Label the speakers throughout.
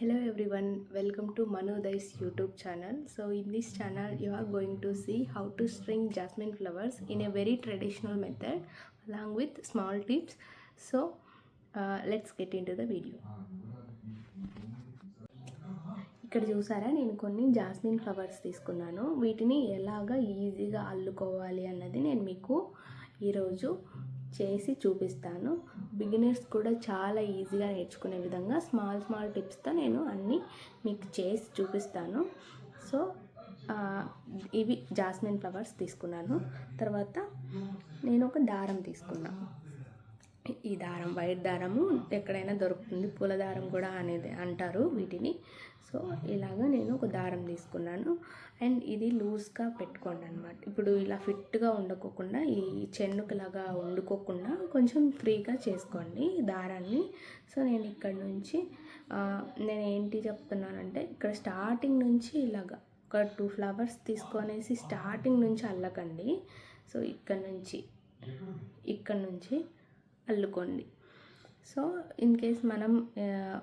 Speaker 1: Hello everyone, welcome to Manudai's YouTube channel. So in this channel you are going to see how to string jasmine flowers in a very traditional method along with small tips. So let's get into the video. ఇక్కడ చూసారా నేను కొన్ని jasmine flowers తీసుకున్నాను. వీటిని ఎలాగా ఈజీగా అల్లుకోవాలి అన్నది నేను మీకు ఈరోజు చేసి చూపిస్తాను. బిగినర్స్ కూడా చాలా ఈజీగా నేర్చుకునే విధంగా స్మాల్ టిప్స్తో నేను అన్నీ మీకు చేసి చూపిస్తాను. సో ఇవి జాస్మిన్ ఫ్లవర్స్ తీసుకున్నాను. తర్వాత నేను ఒక దారం తీసుకున్నాను. ఈ దారం వైట్ దారము ఎక్కడైనా దొరుకుతుంది, పూల దారం కూడా అనేది అంటారు వీటిని. సో ఇలాగా నేను ఒక దారం తీసుకున్నాను. అండ్ ఇది లూజ్గా పెట్టుకోండి అనమాట. ఇప్పుడు ఇలా ఫిట్గా ఉండకోకుండా, ఈ చెన్నుకులాగా వండుకోకుండా కొంచెం ఫ్రీగా చేసుకోండి దారాన్ని. సో నేను ఇక్కడ నుంచి నేను ఏంటి చెప్తున్నానంటే, ఇక్కడ స్టార్టింగ్ నుంచి ఇలాగా ఒక 2 ఫ్లవర్స్ తీసుకొనేసి స్టార్టింగ్ నుంచి అల్లకండి. సో ఇక్కడ నుంచి అల్లుకోండి. సో ఇన్ కేస్ మనం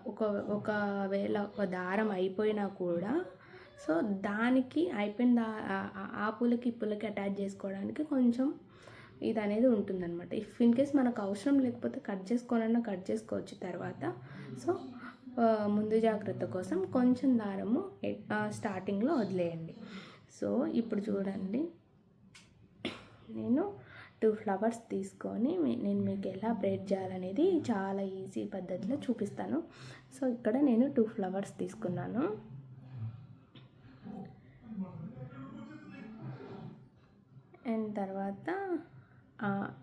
Speaker 1: ఒకవేళ ఒక దారం అయిపోయినా కూడా, సో దానికి అయిపోయిన ఆ పూలకి ఈ పూలకి అటాచ్ చేసుకోవడానికి కొంచెం ఇది అనేది ఉంటుందన్నమాట. ఇన్ కేస్ మనకు అవసరం లేకపోతే కట్ చేసుకోవచ్చు తర్వాత. సో ముందు జాగ్రత్త కోసం కొంచెం దారము స్టార్టింగ్లో వదిలేయండి. సో ఇప్పుడు చూడండి, నేను 2 ఫ్లవర్స్ తీసుకొని నేను మీకు ఎలా బ్రేడ్ చేయాలనేది చాలా ఈజీ పద్ధతిలో చూపిస్తాను. సో ఇక్కడ నేను 2 ఫ్లవర్స్ తీసుకున్నాను. అండ్ తర్వాత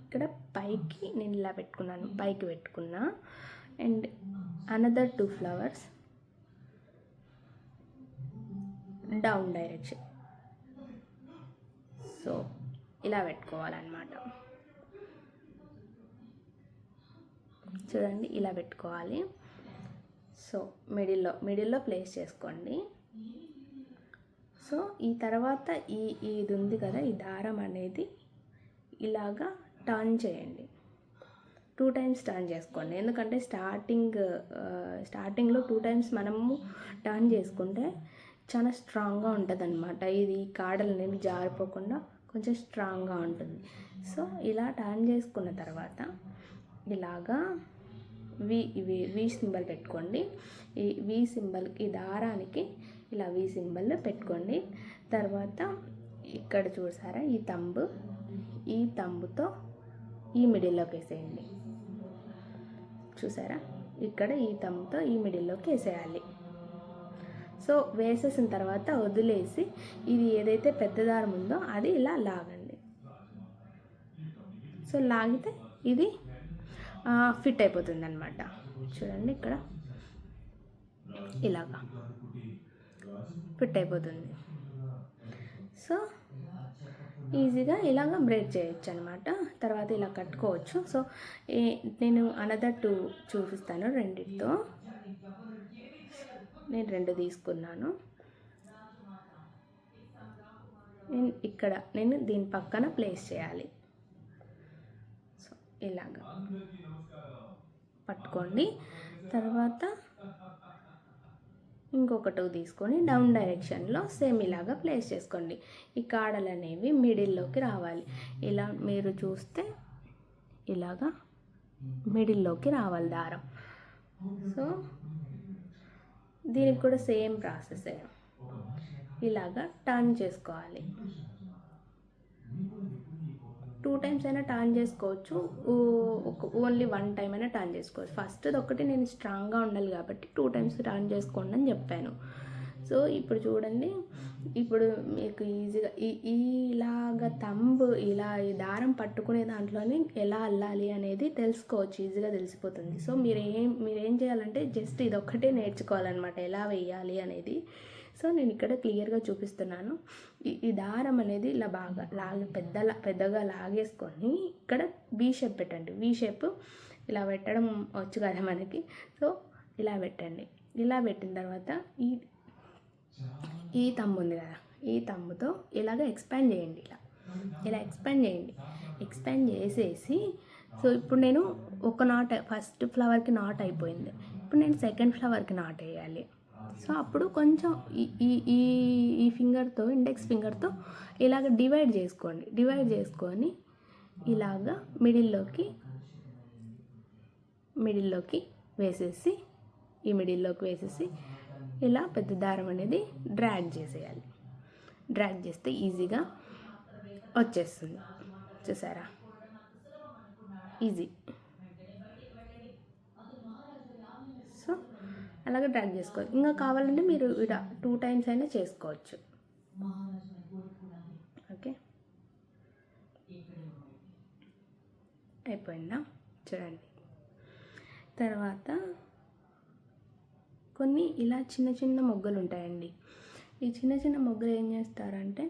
Speaker 1: ఇక్కడ పైకి నేను ఇలా పెట్టుకున్నాను, పైకి పెట్టుకున్నా. And another 2 flowers down direction. So ఇలా పెట్టుకోవాలన్నమాట. చూడండి, ఇలా పెట్టుకోవాలి. సో మిడిల్లో ప్లేస్ చేసుకోండి. సో ఈ తర్వాత ఇది ఉంది కదా, ఈ దారం అనేది ఇలాగా టర్న్ చేయండి. 2 టైమ్స్ టర్న్ చేసుకోండి. ఎందుకంటే స్టార్టింగ్లో 2 టైమ్స్ మనము టర్న్ చేసుకుంటే చాలా స్ట్రాంగ్గా ఉంటుంది అనమాట. ఇది కాడలు అనేవి జారిపోకుండా కొంచెం స్ట్రాంగ్గా ఉంటుంది. సో ఇలా టర్న్ చేసుకున్న తర్వాత ఇలాగా వి సింబల్ పెట్టుకోండి. ఈ వి సింబల్కి, దారానికి ఇలా వి సింబల్ పెట్టుకోండి. తర్వాత ఇక్కడ చూసారా, ఈ తంబుతో ఈ మిడిల్లోకి వేసేయండి. చూసారా, ఇక్కడ ఈ తంబుతో ఈ మిడిల్లోకి వేసేయాలి. సో వేసేసిన తర్వాత వదిలేసి ఇది ఏదైతే పెద్ద దారం ఉందో అది ఇలా లాగండి. సో లాగితే ఇది ఫిట్ అయిపోతుంది అనమాట. చూడండి, ఇక్కడ ఇలాగా ఫిట్ అయిపోతుంది. సో ఈజీగా ఇలాగ బ్రేడ్ చేయొచ్చు అనమాట. తర్వాత ఇలా కట్టుకోవచ్చు. సో నేను అనదర్ 2 చూపిస్తాను. రెండిటితో నేను 2 తీసుకున్నాను. నేను దీని పక్కన ప్లేస్ చేయాలి. సో ఇలాగా పట్టుకోండి. తర్వాత ఇంకొక 2 తీసుకొని డౌన్ డైరెక్షన్లో సేమ్ ఇలాగా ప్లేస్ చేసుకోండి. ఈ కాడలు అనేవి మిడిల్లోకి రావాలి. ఇలా మీరు చూస్తే ఇలాగా మిడిల్లోకి రావాలి దారం. సో దీనికి కూడా సేమ్ ప్రాసెస్, ఇలాగా టర్న్ చేసుకోవాలి. 2 టైమ్స్ అయినా టర్న్ చేసుకోవచ్చు, ఓన్లీ 1 టైం అయినా టర్న్ చేసుకోవచ్చు. ఫస్ట్ ఒకటి నేను స్ట్రాంగ్గా ఉండాలి కాబట్టి 2 టైమ్స్ టర్న్ చేసుకోండి అని చెప్పాను. సో ఇప్పుడు చూడండి, ఇప్పుడు మీకు ఈజీగా ఇలాగ ఇలా ఈ దారం పట్టుకునే దాంట్లోనే ఎలా అల్లాలి అనేది తెలుసుకోవచ్చు, ఈజీగా తెలిసిపోతుంది. సో మీరేం చేయాలంటే జస్ట్ ఇదొక్కటే నేర్చుకోవాలన్నమాట, ఎలా వేయాలి అనేది. సో నేను ఇక్కడ క్లియర్గా చూపిస్తున్నాను. ఈ దారం అనేది ఇలా బాగా పెద్దగా లాగేసుకొని ఇక్కడ వి షేప్ పెట్టండి. వి షేప్ ఇలా పెట్టడం వచ్చు కదా మనకి. సో ఇలా పెట్టండి. ఇలా పెట్టిన తర్వాత ఈ తమ్ము ఉంది కదా, ఈ తమ్ముతో ఇలాగ ఎక్స్పాండ్ చేయండి. ఇలా ఎక్స్పాండ్ చేసేసి, సో ఇప్పుడు నేను ఒక నాట్, ఫస్ట్ ఫ్లవర్కి నాట్ అయిపోయింది. ఇప్పుడు నేను సెకండ్ ఫ్లవర్కి నాట్ వేయాలి. సో అప్పుడు కొంచెం ఈ ఈ ఈ ఈ ఫింగర్తో, ఇండెక్స్ ఫింగర్తో ఇలాగ డివైడ్ చేసుకోండి. డివైడ్ చేసుకొని ఇలాగ మిడిల్లోకి వేసేసి, ఈ మిడిల్లోకి వేసేసి ఇలా పెద్ద దారం అనేది డ్రాగ్ చేసేయాలి. డ్రాగ్ చేస్తే ఈజీగా వచ్చేస్తుంది. చూసారా, ఈజీ. సో అలాగే డ్రాగ్ చేసుకోవాలి. ఇంకా కావాలంటే మీరు ఇలా 2 times అయినా చేసుకోవచ్చు. ఓకే, అయిపోయిందా? చూడండి. తర్వాత కొన్ని ఇలా చిన్న చిన్న మొగ్గలు ఉంటాయండి. ఈ చిన్న చిన్న మొగ్గలు ఏం చేస్తారంటే,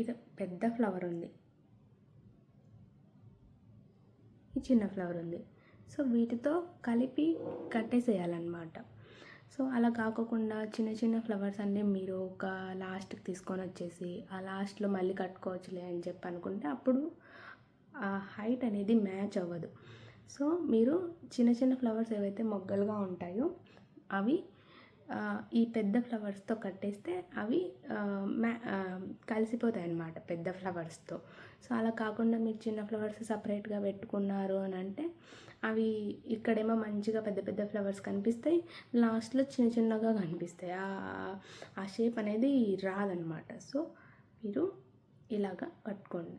Speaker 1: ఇది పెద్ద ఫ్లవర్ ఉంది, ఈ చిన్న ఫ్లవర్ ఉంది. సో వీటితో కలిపి కట్టేసేయాలన్నమాట. సో అలా కాకుండా చిన్న చిన్న ఫ్లవర్స్ అన్నీ మీరు ఒక లాస్ట్కి తీసుకొని వచ్చేసి ఆ లాస్ట్లో మళ్ళీ కట్టుకోవచ్చులే అని చెప్పి అనుకుంటే అప్పుడు ఆ హైట్ అనేది మ్యాచ్ అవ్వదు. సో మీరు చిన్న చిన్న ఫ్లవర్స్ ఏవైతే మొగ్గలుగా ఉంటాయో అవి ఈ పెద్ద ఫ్లవర్స్తో కట్టేస్తే అవి కలిసిపోతాయి అన్నమాట పెద్ద ఫ్లవర్స్తో. సో అలా కాకుండా మీరు చిన్న ఫ్లవర్స్ సపరేట్గా పెట్టుకున్నారు అని అంటే అవి ఇక్కడేమో మంచిగా పెద్ద పెద్ద ఫ్లవర్స్ కనిపిస్తాయి, లాస్ట్లో చిన్న చిన్నగా కనిపిస్తాయి. ఆ షేప్ అనేది రాదనమాట. సో మీరు ఇలాగా కట్టుకోండి.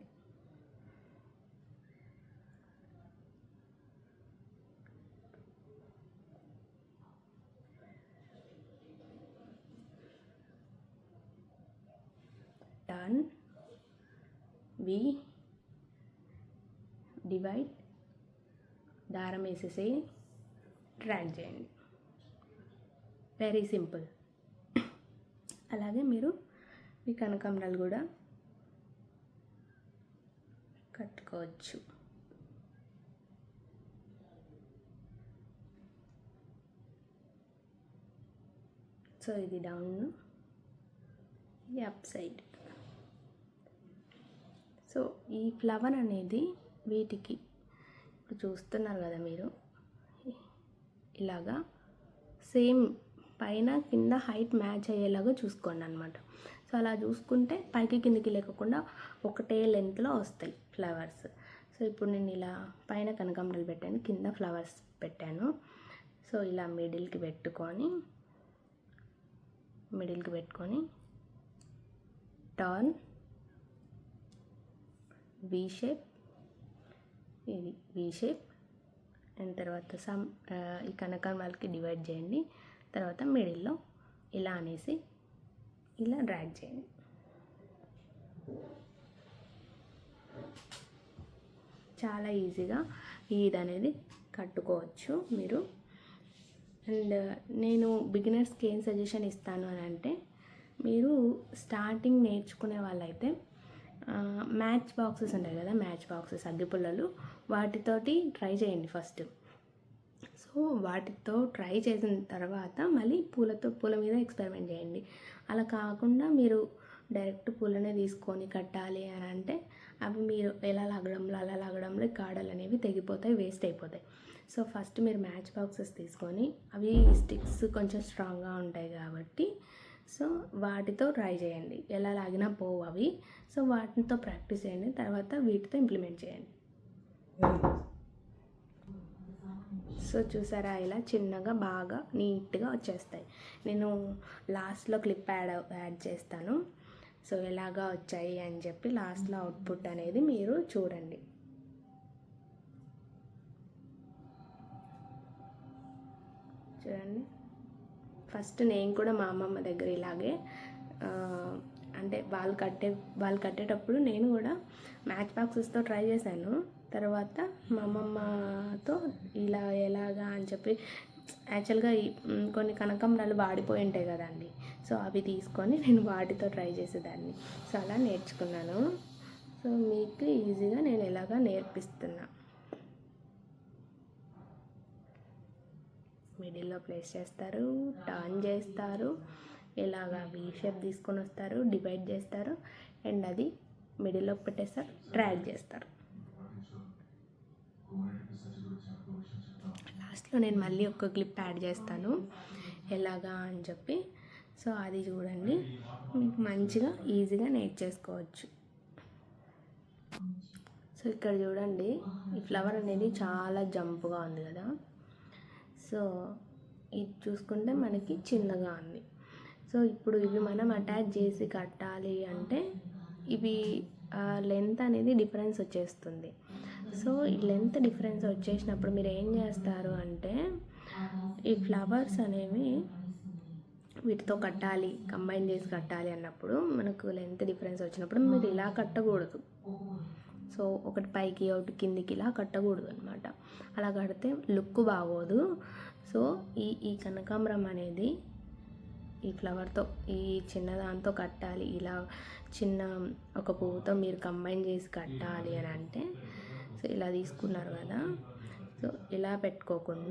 Speaker 1: టర్న్, వి, డివైడ్, దారం వేసేసి డ్రాగ్ చేయండి. Very simple. అలాగే మీరు ఈ కనకాంబరాలు కూడా కట్టుకోవచ్చు. సో ఇది డౌన్, ఇది అప్ సైడ్. సో ఈ ఫ్లవర్ అనేది వీటికి ఇప్పుడు చూస్తున్నారు కదా మీరు, ఇలాగా సేమ్ పైన కింద హైట్ మ్యాచ్ అయ్యేలాగా చూసుకోండి అనమాట. సో అలా చూసుకుంటే పైకి కిందికి లేకుండా ఒకటే లెంత్లో వస్తాయి ఫ్లవర్స్. సో ఇప్పుడు నేను ఇలా పైన కనకాంబరాలు పెట్టాను, కింద ఫ్లవర్స్ పెట్టాను. సో ఇలా మిడిల్కి పెట్టుకొని టర్న్, వి షేప్, ఇది వి షేప్, అండ్ తర్వాత ఈ కనకాంబరాలకి డివైడ్ చేయండి. తర్వాత మిడిల్లో ఇలా అనేసి ఇలా డ్రాగ్ చేయండి. చాలా ఈజీగా ఇది అనేది కట్టుకోవచ్చు మీరు. అండ్ నేను బిగినర్స్కి ఏం సజెషన్ ఇస్తాను అని అంటే, మీరు స్టార్టింగ్ నేర్చుకునే వాళ్ళైతే మ్యాచ్ బాక్సెస్ ఉంటాయి కదా, మ్యాచ్ బాక్సెస్ అగ్గిపుల్లలు, వాటితోటి ట్రై చేయండి ఫస్ట్. సో వాటితో ట్రై చేసిన తర్వాత మళ్ళీ పూల మీద ఎక్స్పెరిమెంట్ చేయండి. అలా కాకుండా మీరు డైరెక్ట్ పూలనే తీసుకొని కట్టాలి అని అంటే అవి మీరు అలా లాగడంలో కాడలు అనేవి తెగిపోతాయి, వేస్ట్ అయిపోతాయి. సో ఫస్ట్ మీరు మ్యాచ్ బాక్సెస్ తీసుకొని, అవి స్టిక్స్ కొంచెం స్ట్రాంగ్గా ఉంటాయి కాబట్టి సో వాటితో ట్రై చేయండి. ఎలా లాగినా పోవు అవి. సో వాటితో ప్రాక్టీస్ చేయండి, తర్వాత వీటితో ఇంప్లిమెంట్ చేయండి. సో చూసారా, ఇలా చిన్నగా బాగా నీట్గా వచ్చేస్తాయి. నేను లాస్ట్లో క్లిప్ యాడ్ చేస్తాను. సో ఎలాగా వచ్చాయి అని చెప్పి లాస్ట్లో అవుట్పుట్ అనేది మీరు చూడండి. చూడండి, ఫస్ట్ నేను కూడా మా అమ్మమ్మ దగ్గర ఇలాగే అంటే వాళ్ళు కట్టేటప్పుడు నేను కూడా మ్యాచ్ బాక్సెస్తో ట్రై చేశాను. తర్వాత మా అమ్మమ్మతో ఇలా ఎలాగా అని చెప్పి, యాక్చువల్గా కొన్ని కనకాంబరాలు వాడిపోయి ఉంటాయి కదండి, సో అవి తీసుకొని నేను వాటితో ట్రై చేసేదాన్ని. సో అలా నేర్చుకున్నాను. సో మీకు ఈజీగా నేను ఎలాగా నేర్పిస్తున్నా. మిడిల్లో ప్లేస్ చేస్తారు, టర్న్ చేస్తారు, ఇలాగా వీ షేప్ తీసుకొని వస్తారు, డివైడ్ చేస్తారు, అండ్ అది మిడిల్లోకి పెట్టేస్తారు, డ్రాగ్ చేస్తారు. లాస్ట్లో నేను మళ్ళీ ఒక క్లిప్ యాడ్ చేస్తాను. ఎలాగా అని చెప్పి. సో అది చూడండి, మీకు మంచిగా ఈజీగా నేర్చేసుకోవచ్చు. సో ఇక్కడ చూడండి, ఈ ఫ్లవర్ అనేది చాలా జంపుగా ఉంది కదా. సో ఇది చూసుకుంటే మనకి చిన్నగా ఉంది. సో ఇప్పుడు ఇవి మనం అటాచ్ చేసి కట్టాలి అంటే ఇవి లెంత్ అనేది డిఫరెన్స్ వచ్చేస్తుంది. సో ఈ లెంత్ డిఫరెన్స్ వచ్చేసినప్పుడు మీరు ఏం చేస్తారు అంటే, ఈ ఫ్లవర్స్ అనేవి వీటితో కట్టాలి, కంబైన్ చేసి కట్టాలి అన్నప్పుడు మనకు లెంత్ డిఫరెన్స్ వచ్చినప్పుడు మీరు ఇలా కట్టకూడదు. సో ఒకటి పైకి ఒకటి కిందికి ఇలా కట్టకూడదు అనమాట. అలా కడితే లుక్ బాగోదు. సో ఈ కనకాంబరం అనేది ఈ ఫ్లవర్తో, ఈ చిన్నదాంతో కట్టాలి, ఇలా చిన్న ఒక పువ్వుతో మీరు కంబైన్ చేసి కట్టాలి అని అంటే, సో ఇలా తీసుకున్నారు కదా. సో ఇలా పెట్టకుండా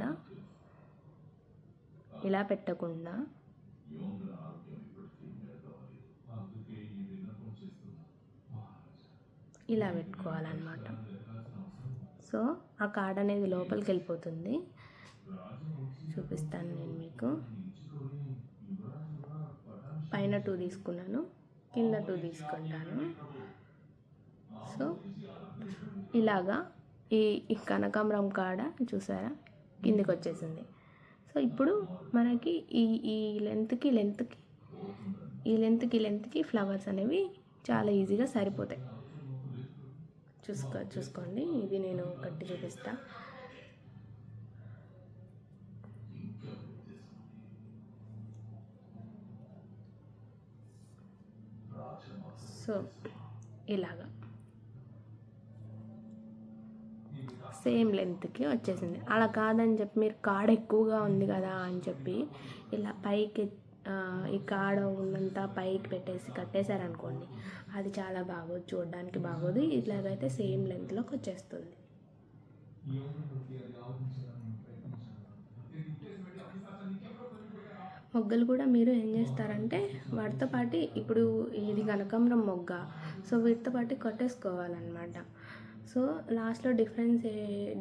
Speaker 1: ఇలా పెట్టుకోవాలన్నమాట. సో ఆ కార్డ్ అనేది లోపలికి వెళ్ళిపోతుంది. చూపిస్తాను నేను మీకు. పైన 2 తీసుకున్నాను, కింద 2 తీసుకుంటాను. సో ఇలాగా ఈ కనకాంబరం కాడ చూసారా కిందికి వచ్చేసింది. సో ఇప్పుడు మనకి ఈ లెంత్కి ఫ్లవర్స్ అనేవి చాలా ఈజీగా సరిపోతాయి. చూసుకోండి, ఇది నేను కట్టి చూపిస్తా. సో ఇలాగా సేమ్ లెంత్కి వచ్చేసింది. అలా కాదని చెప్పి మీరు కాడ ఎక్కువగా ఉంది కదా అని చెప్పి ఇలా పైకి ఈ కాడ ఉన్నంత పైకి పెట్టేసి కట్టేశారనుకోండి, అది చాలా బాగోదు, చూడడానికి బాగోదు. ఇలాగైతే సేమ్ లెంత్లోకి వచ్చేస్తుంది. మొగ్గలు కూడా మీరు ఏం చేస్తారంటే వాటితో పాటు, ఇప్పుడు ఇది కనకాంబరం మొగ్గ, సో వీటితో పాటు కట్టేసుకోవాలన్నమాట. సో లాస్ట్లో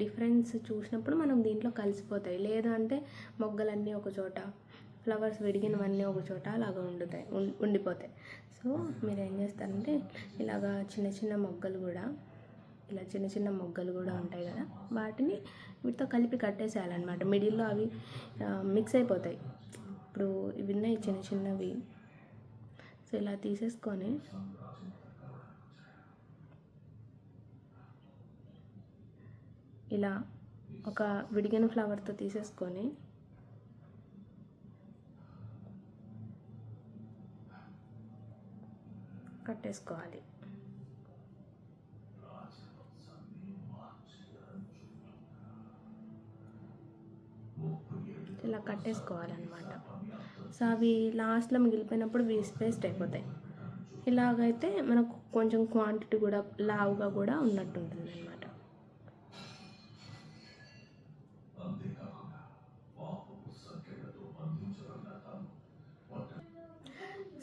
Speaker 1: డిఫరెన్స్ చూసినప్పుడు మనం దీంట్లో కలిసిపోతాయి. లేదు అంటే మొగ్గలన్నీ ఒక చోట, ఫ్లవర్స్ విడిగినవన్నీ ఒక చోట అలాగా ఉండిపోతాయి. సో మీరు ఏం చేస్తారంటే ఇలాగా చిన్న చిన్న మొగ్గలు కూడా ఉంటాయి కదా, వాటిని వీటితో కలిపి కట్టేసేయాలన్నమాట. మిడిల్లో అవి మిక్స్ అయిపోతాయి. ఇప్పుడు ఇవి ఉన్నాయి చిన్నవి. సో ఇలా తీసేసుకొని ఇలా ఒక విడిగిన ఫ్లవర్తో తీసేసుకొని కట్టేసుకోవాలి. ఇలా కట్టేసుకోవాలన్నమాట. సో అవి లాస్ట్లో మిగిలిపోయినప్పుడు వేస్ట్ అయిపోతాయి. ఇలాగైతే మనకు కొంచెం క్వాంటిటీ కూడా లావుగా కూడా ఉన్నట్టు ఉంటుంది అన్నమాట.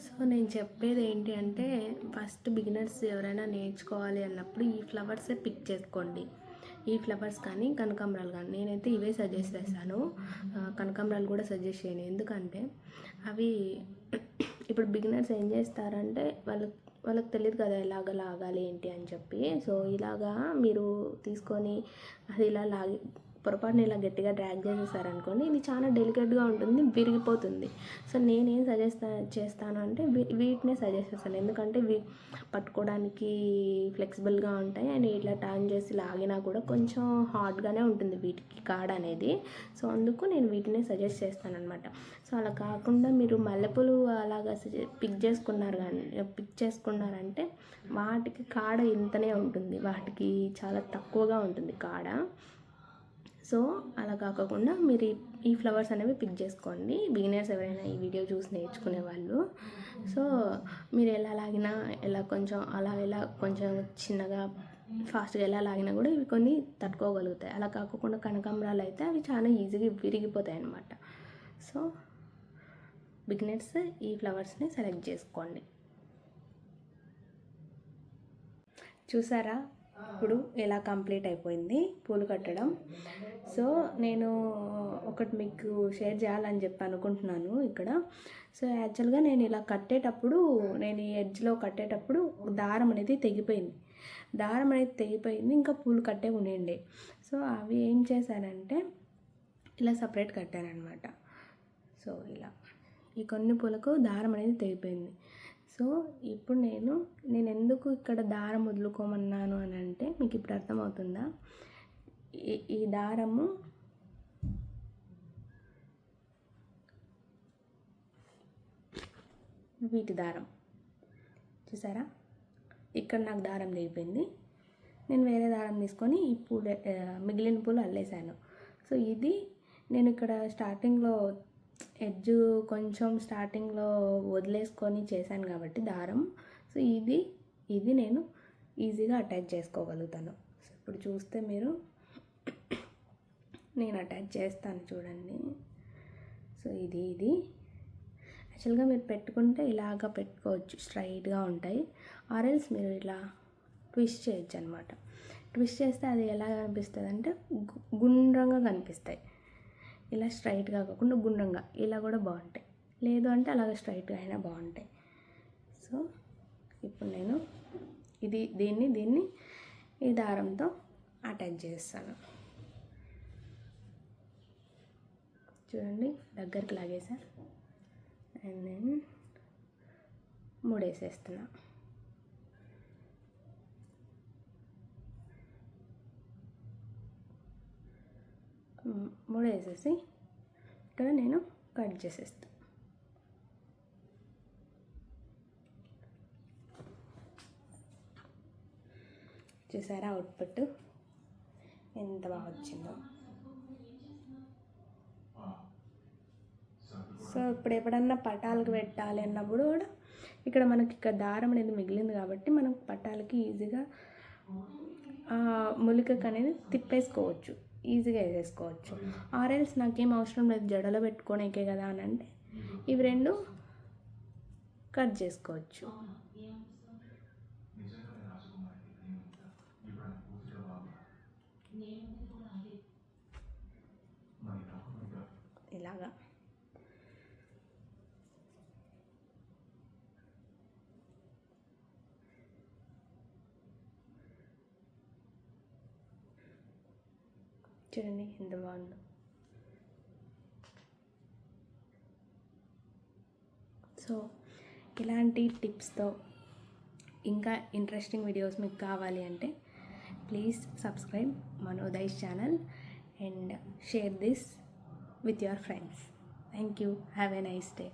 Speaker 1: సో నేను చెప్పేది ఏంటి అంటే, ఫస్ట్ బిగినర్స్ ఎవరైనా నేర్చుకోవాలి అన్నప్పుడు ఈ ఫ్లవర్సే పిక్ చేసుకోండి. ఈ ఫ్లవర్స్ కానీ కనకాంబరాలు కానీ, నేనైతే ఇవే సజెస్ట్ చేస్తాను. కనకాంబరాలు కూడా సజెస్ట్ చేయను, ఎందుకంటే అవి ఇప్పుడు బిగినర్స్ ఏం చేస్తారంటే వాళ్ళకి తెలియదు కదా ఎలాగ లాగాలి ఏంటి అని చెప్పి. సో ఇలాగా మీరు తీసుకొని అది ఇలా పొరపాటున ఇలా గట్టిగా డ్రాగ్ చేసేసారనుకోండి, ఇది చాలా డెలికేట్గా ఉంటుంది, విరిగిపోతుంది. సో నేనేం సజెస్ట్ చేస్తాను అంటే వీటినే సజెస్ట్ చేస్తాను, ఎందుకంటే పట్టుకోవడానికి ఫ్లెక్సిబుల్గా ఉంటాయి. అండ్ ఇట్లా టర్న్ చేసి లాగినా కూడా కొంచెం హార్డ్గానే ఉంటుంది వీటికి కాడ అనేది. సో అందుకు నేను వీటినే సజెస్ట్ చేస్తాను అనమాట. సో అలా కాకుండా మీరు మల్లెపూలు అలాగా పిక్ చేసుకున్నారంటే వాటికి కాడ ఇంతనే ఉంటుంది, వాటికి చాలా తక్కువగా ఉంటుంది కాడ. సో అలా కాకుండా మీరు ఈ ఫ్లవర్స్ అనేవి పిక్ చేసుకోండి, బిగినర్స్ ఎవరైనా ఈ వీడియో చూసి నేర్చుకునే వాళ్ళు. సో మీరు ఎలా లాగినా, ఎలా కొంచెం చిన్నగా ఫాస్ట్గా ఎలా లాగినా కూడా ఇవి కొన్ని తట్టుకోగలుగుతాయి. అలా కాకుండా కనకాంబరాలు అయితే అవి చాలా ఈజీగా విరిగిపోతాయి అన్నమాట. సో బిగినర్స్ ఈ ఫ్లవర్స్ని సెలెక్ట్ చేసుకోండి. చూసారా ఇప్పుడు ఇలా కంప్లీట్ అయిపోయింది పూలు కట్టడం. సో నేను ఒకటి మీకు షేర్ చేయాలని చెప్పి అనుకుంటున్నాను ఇక్కడ. సో యాక్చువల్గా నేను ఇలా కట్టేటప్పుడు, నేను ఈ ఎడ్జ్లో కట్టేటప్పుడు దారం అనేది తెగిపోయింది. ఇంకా పూలు కట్టే ఉండండి. సో అవి ఏం చేశానంటే ఇలా సపరేట్ కట్టానమాట. సో ఇలా ఈ కొన్ని పూలకు దారం అనేది తెగిపోయింది. సో ఇప్పుడు నేను ఎందుకు ఇక్కడ దారం వదులుకోమన్నాను అని అంటే మీకు ఇప్పుడు అర్థమవుతుందా? ఈ దారము వీటి దారం చూసారా, ఇక్కడ నాకు దారం తెగిపోయింది. నేను వేరే దారం తీసుకొని ఈ పూలు మిగిలిన పూలు అల్లేసాను. సో ఇది నేను ఇక్కడ స్టార్టింగ్లో ఎడ్జ్ కొంచెం స్టార్టింగ్లో వదిలేసుకొని చేశాను కాబట్టి దారం. సో ఇది నేను ఈజీగా అటాచ్ చేసుకోగలుగుతాను. సో ఇప్పుడు చూస్తే మీరు నేను అటాచ్ చేస్తాను చూడండి. సో ఇది యాక్చువల్గా మీరు పెట్టుకుంటే ఇలాగా పెట్టుకోవచ్చు, స్ట్రైట్గా ఉంటాయి. ఆరెల్స్ మీరు ఇలా ట్విస్ట్ చేయొచ్చు అనమాట. ట్విస్ట్ చేస్తే అది ఎలా కనిపిస్తుంది అంటే గుండ్రంగా కనిపిస్తాయి. ఇలా స్ట్రైట్గా కాకుండా గుండ్రంగా ఇలా కూడా బాగుంటాయి. లేదు అంటే అలాగ స్ట్రైట్గా అయినా బాగుంటాయి. సో ఇప్పుడు నేను దీన్ని ఈ దారంతో అటాచ్ చేస్తాను. చూడండి దగ్గరికి లాగేసా అండ్ నేను ముడేసేస్తున్నా. ముడేసేసి ఇక్కడ నేను కట్ చేసేస్తాను. చూసారా అవుట్పుట్ ఎంత బాగా వచ్చిందో. సో ఇప్పుడు ఎప్పుడన్నా పటాలకు పెట్టాలి అన్నప్పుడు కూడా ఇక్కడ మనకి ఇక్కడ దారం అనేది మిగిలింది కాబట్టి మనం పటాలకి ఈజీగా ములికకు అనేది తిప్పేసుకోవచ్చు, ఈజీగా వేసేసుకోవచ్చు. ఆరెల్స్ నాకేం అవసరం లేదు, జడలో పెట్టుకోనికే కదా అని అంటే ఇవి రెండు కట్ చేసుకోవచ్చు. ఇలాగా చూడండి ఎంత బాగుందో. సో ఇలాంటి టిప్స్తో ఇంకా ఇంట్రెస్టింగ్ వీడియోస్ మీకు కావాలి అంటే ప్లీజ్ సబ్స్క్రైబ్ మనోదైస్ channel and share this with your friends. Thank you. Have a nice day.